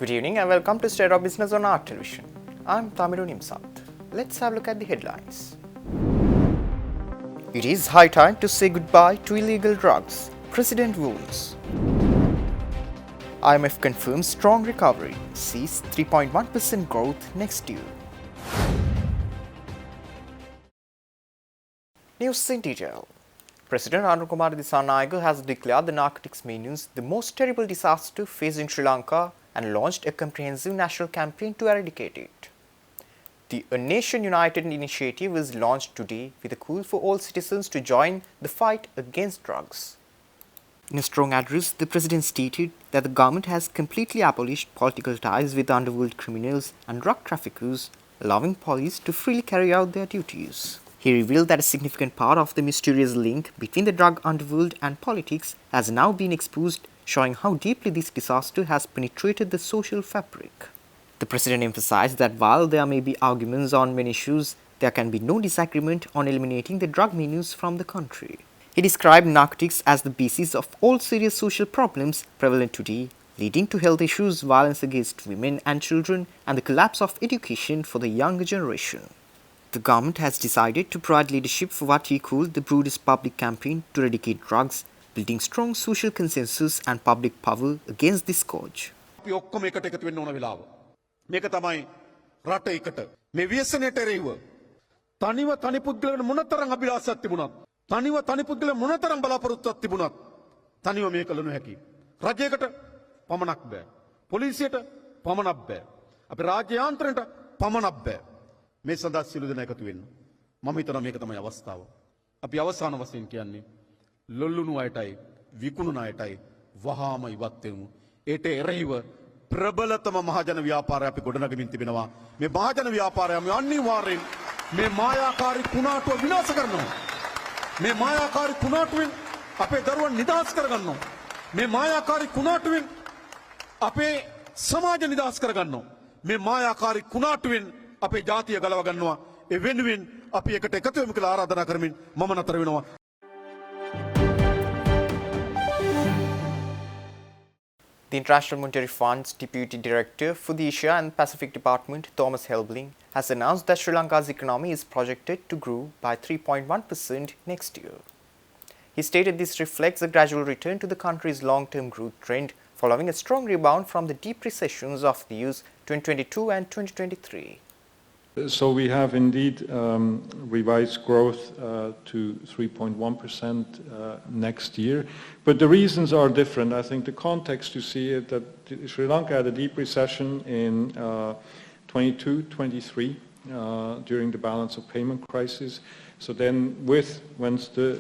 Good evening and welcome to State of Business on Art Television. I'm Tamiru Nimsat. Let's have a look at the headlines. It is high time to say goodbye to illegal drugs, President warns. IMF confirms strong recovery, sees 3.1% growth next year. News in detail. President Anukumara Dissanayake has declared the narcotics menace the most terrible disaster faced in Sri Lanka and launched a comprehensive national campaign to eradicate it. The A Nation United initiative was launched today with a call for all citizens to join the fight against drugs. In a strong address, the President stated that the government has completely abolished political ties with underworld criminals and drug traffickers, allowing police to freely carry out their duties. He revealed that a significant part of the mysterious link between the drug underworld and politics has now been exposed, showing how deeply this disaster has penetrated the social fabric. The President emphasized that while there may be arguments on many issues, there can be no disagreement on eliminating the drug menace from the country. He described narcotics as the basis of all serious social problems prevalent today, leading to health issues, violence against women and children, and the collapse of education for the younger generation. The government has decided to provide leadership for what he called the broadest public campaign to eradicate drugs, building strong social consensus and public power against this scourge. මේක තමයි රට එකට මේ ව්‍යසනයට එරෙහිව තනිව තනි පුද්ගලයන් මොනතරම් අභිලාෂයක් තිබුණත් තනිව තනි පුද්ගලයන් මොනතරම් බලාපොරොත්තුවක් තිබුණත් තනිව මේක කළ නොහැකි රජයකට පමණක් බෑ පොලිසියට පමණක් බෑ අපේ රාජ්‍ය යාන්ත්‍රණයට පමණක් බෑ මේ සඳහා සියලු දෙනා එකතු වෙන්න මම හිතනවා මේක තමයි අවස්ථාව අපි අවසාන වශයෙන් කියන්නේ ලොල්ලුණු අයටයි විකුණුන අයටයි වහාම ඉවත් වෙමු ඒට එරෙහිව ප්‍රබලතම මහජන ව්‍යාපාරය අපි ගොඩනගමින් තිබෙනවා මේ මහජන ව්‍යාපාරය අපි අනිවාර්යෙන් මේ මායාකාරී කුණාටුව විනාශ කරනවා මේ මායාකාරී කුණාටුවෙන් අපේ දරුවන් නිදහස් කරගන්නවා මේ මායාකාරී කුණාටුවෙන් අපේ සමාජ නිදහස් කරගන්නවා මේ මායාකාරී කුණාටුවෙන් අපේ ජාතිය ගලව ගන්නවා ඒ වෙනුවෙන් අපි එකට එකතු වෙමු කියලා ආරාධනා කරමින් මම නතර වෙනවා. The International Monetary Fund's Deputy Director for the Asia and Pacific Department, Thomas Helbling, has announced that Sri Lanka's economy is projected to grow by 3.1% next year. He stated this reflects a gradual return to the country's long-term growth trend following a strong rebound from the deep recessions of the years 2022 and 2023. So we have indeed revised growth to 3.1% next year, but the reasons are different. I think the context to see it that Sri Lanka had a deep recession in 22-23 during the balance of payment crisis. So then once the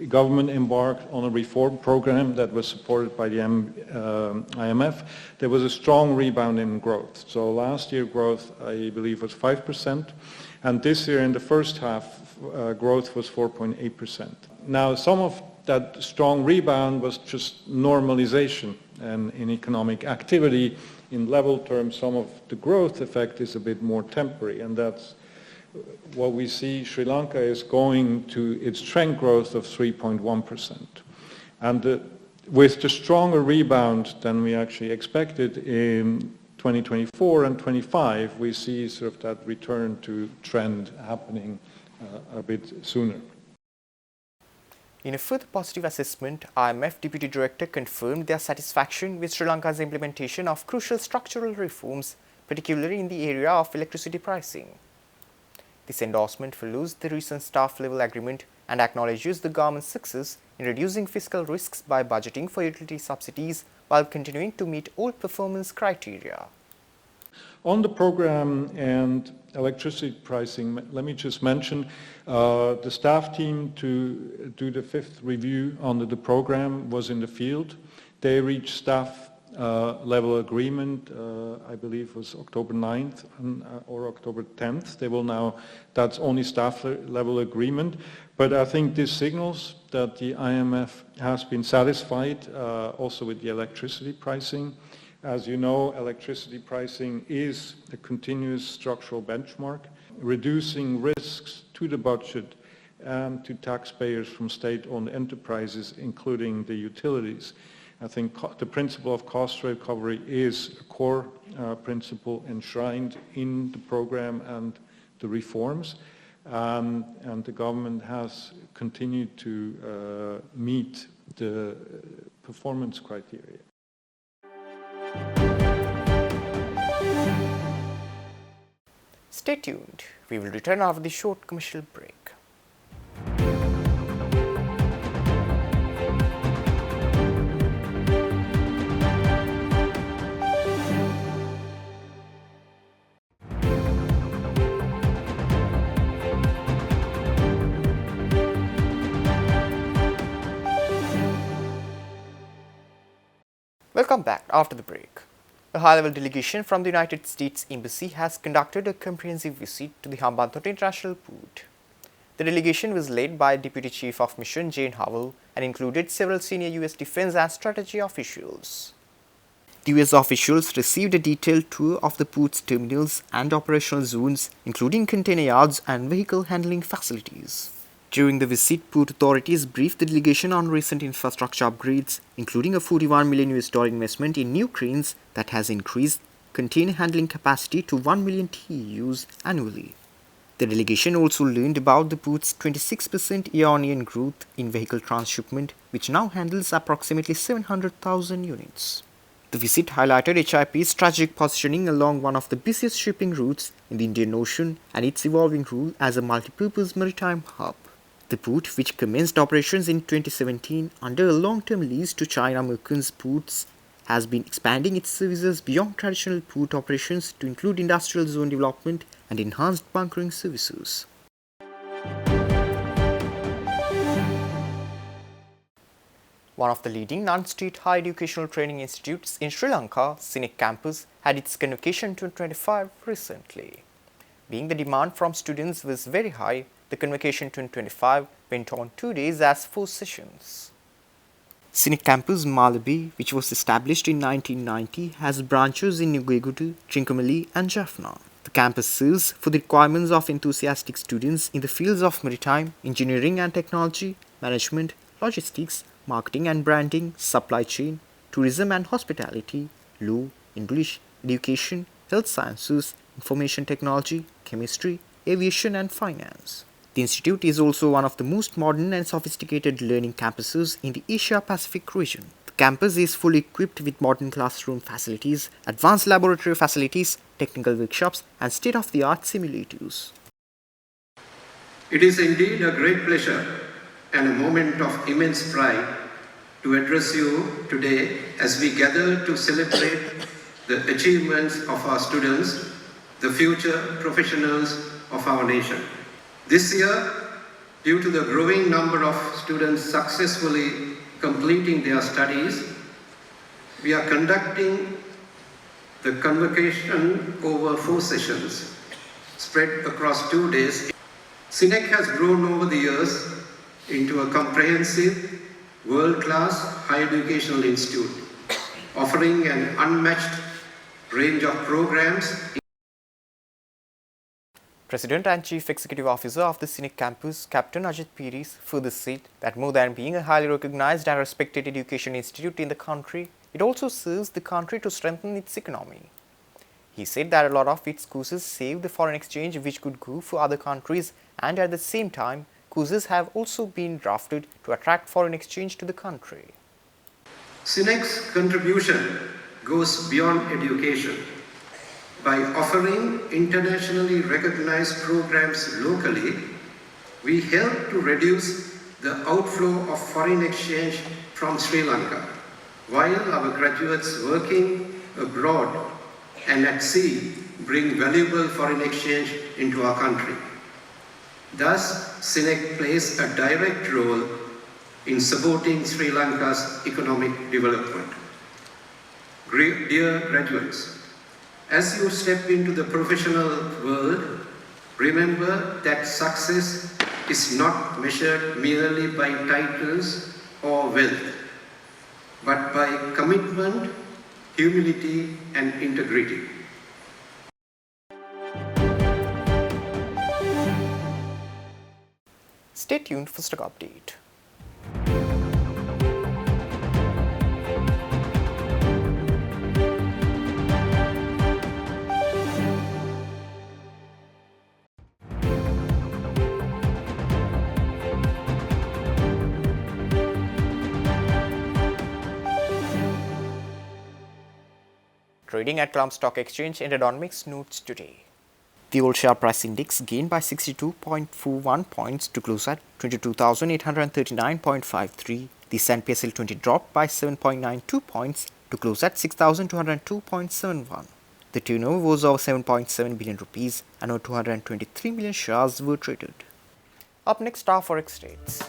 government embarked on a reform program that was supported by the IMF, there was a strong rebound in growth. So last year growth, I believe, was 5%, and this year in the first half, growth was 4.8%. Now, some of that strong rebound was just normalization and in economic activity. In level terms, some of the growth effect is a bit more temporary, and that's what we see. Sri Lanka is going to its trend growth of 3.1%. And with the stronger rebound than we actually expected in 2024 and 25, we see sort of that return to trend happening a bit sooner. In a further positive assessment, IMF Deputy Director confirmed their satisfaction with Sri Lanka's implementation of crucial structural reforms, particularly in the area of electricity pricing. This endorsement follows the recent staff-level agreement and acknowledges the government's success in reducing fiscal risks by budgeting for utility subsidies while continuing to meet all performance criteria. On the program and electricity pricing, let me just mention the staff team to do the fifth review on the program was in the field. They reached staff level agreement, I believe was October 9th or October 10th. They will now, that's only staff level agreement, but I think this signals that the IMF has been satisfied also with the electricity pricing. As you know, electricity pricing is a continuous structural benchmark, reducing risks to the budget and to taxpayers from state-owned enterprises, including the utilities. I think the principle of cost recovery is a core principle enshrined in the program and the reforms. And the government has continued to meet the performance criteria. Stay tuned. We will return after the short commercial break. Welcome back after the break. A high-level delegation from the United States Embassy has conducted a comprehensive visit to the Hambantota International Port. The delegation was led by Deputy Chief of Mission Jane Howell and included several senior U.S. defense and strategy officials. The U.S. officials received a detailed tour of the port's terminals and operational zones, including container yards and vehicle handling facilities. During the visit, port authorities briefed the delegation on recent infrastructure upgrades, including a $41 million investment in new cranes that has increased container handling capacity to 1 million TEUs annually. The delegation also learned about the port's 26% year-on-year growth in vehicle transshipment, which now handles approximately 700,000 units. The visit highlighted HIP's strategic positioning along one of the busiest shipping routes in the Indian Ocean and its evolving role as a multi-purpose maritime hub. The port, which commenced operations in 2017 under a long-term lease to China Merchants Ports, has been expanding its services beyond traditional port operations to include industrial zone development and enhanced bunkering services. One of the leading non-state higher educational training institutes in Sri Lanka, SINEC campus, had its convocation 2025 recently. Being the demand from students was very high, the convocation 2025 went on 2 days as 4 sessions. SINEC campus Malabi, which was established in 1990, has branches in Nuguegudu, Trincomalee and Jaffna. The campus serves for the requirements of enthusiastic students in the fields of maritime, engineering and technology, management, logistics, marketing and branding, supply chain, tourism and hospitality, law, English, education, health sciences, information technology, chemistry, aviation and finance. The institute is also one of the most modern and sophisticated learning campuses in the Asia-Pacific region. The campus is fully equipped with modern classroom facilities, advanced laboratory facilities, technical workshops, and state-of-the-art simulators. It is indeed a great pleasure and a moment of immense pride to address you today as we gather to celebrate the achievements of our students, the future professionals of our nation. This year, due to the growing number of students successfully completing their studies, we are conducting the convocation over 4 sessions, spread across 2 days. SINEC has grown over the years into a comprehensive, world-class higher educational institute, offering an unmatched range of programs. President and Chief Executive Officer of the SINEC campus, Captain Ajit Piris, further said that more than being a highly recognized and respected education institute in the country, it also serves the country to strengthen its economy. He said that a lot of its courses save the foreign exchange which could go for other countries, and at the same time, courses have also been drafted to attract foreign exchange to the country. SINEC's contribution goes beyond education. By offering internationally recognized programs locally, we help to reduce the outflow of foreign exchange from Sri Lanka, while our graduates working abroad and at sea bring valuable foreign exchange into our country. Thus, SINEC plays a direct role in supporting Sri Lanka's economic development. Dear graduates, as you step into the professional world, remember that success is not measured merely by titles or wealth, but by commitment, humility, and integrity. Stay tuned for stock update. Trading at Colombo Stock Exchange ended on mixed notes today. The all-share price index gained by 62.41 points to close at 22,839.53. The S&P SL 20 dropped by 7.92 points to close at 6,202.71. The turnover was over 7.7 billion rupees and over 223 million shares were traded. Up next are forex rates.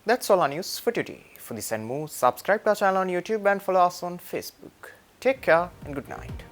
That's all our news for today. For this and more, subscribe to our channel on YouTube and follow us on Facebook. Take care and good night.